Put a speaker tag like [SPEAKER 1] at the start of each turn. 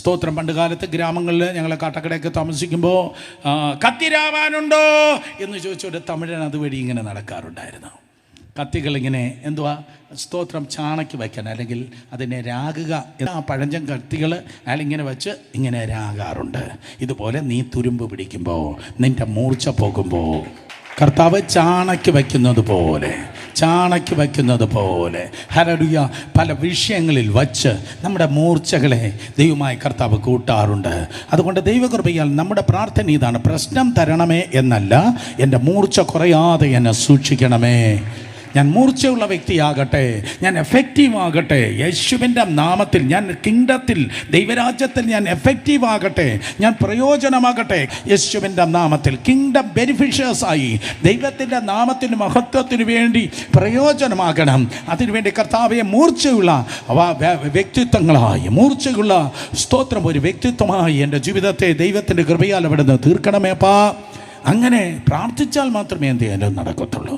[SPEAKER 1] സ്തോത്രം. പണ്ട് കാലത്ത് ഗ്രാമങ്ങളിൽ ഞങ്ങൾ കാട്ടക്കടയൊക്കെ താമസിക്കുമ്പോൾ കത്തിരാവാനുണ്ടോ എന്ന് ചോദിച്ചൊരു തമിഴൻ അതുവഴി ഇങ്ങനെ നടക്കാറുണ്ടായിരുന്നു. കത്തികളിങ്ങനെ എന്തുവാ സ്തോത്രം ചാണയ്ക്ക് വയ്ക്കാൻ, അല്ലെങ്കിൽ അതിനെ രാകുക. ആ പഴഞ്ചൻ കത്തികൾ അയാളിങ്ങനെ വെച്ച് ഇങ്ങനെ രാകാറുണ്ട്. ഇതുപോലെ നീ തുരുമ്പ് പിടിക്കുമ്പോൾ, നിൻ്റെ മൂർച്ച പോകുമ്പോൾ കർത്താവ് ചാണയ്ക്ക് വയ്ക്കുന്നത് പോലെ ഹല്ലേലൂയ പല വിഷയങ്ങളിൽ വച്ച് നമ്മുടെ മൂർച്ചകളെ ദൈവമായി കർത്താവ് കൂട്ടാറുണ്ട്. അതുകൊണ്ട് ദൈവകൃപയാൽ നമ്മുടെ പ്രാർത്ഥന ഇതാണ്: പ്രശ്നം തരണമേ എന്നല്ല, എൻ്റെ മൂർച്ച കുറയാതെ എന്നെ സൂക്ഷിക്കണമേ. ഞാൻ മൂർച്ചയുള്ള വ്യക്തിയാകട്ടെ, ഞാൻ എഫക്റ്റീവ് ആകട്ടെ. യേശുവിൻ്റെ നാമത്തിൽ ഞാൻ കിങ്ഡത്തിൽ, ദൈവരാജ്യത്തിൽ ഞാൻ എഫക്റ്റീവ് ആകട്ടെ, ഞാൻ പ്രയോജനമാകട്ടെ. യേശുവിൻ്റെ നാമത്തിൽ കിങ്ഡം ബെനിഫിഷ്യസായി ദൈവത്തിൻ്റെ നാമത്തിന് മഹത്വത്തിന് വേണ്ടി പ്രയോജനമാകണം. അതിനുവേണ്ടി കർത്താവെ മൂർച്ചയുള്ള വ്യക്തിത്വങ്ങളായി, മൂർച്ചയുള്ള സ്തോത്രം ഒരു വ്യക്തിത്വമായി എൻ്റെ ജീവിതത്തെ ദൈവത്തിൻ്റെ കൃപയാൽ അവിടുന്ന് തീർക്കണമേപ്പാ. അങ്ങനെ പ്രാർത്ഥിച്ചാൽ മാത്രമേ എന്ത് ചെയ്യാനും നടക്കത്തുള്ളൂ.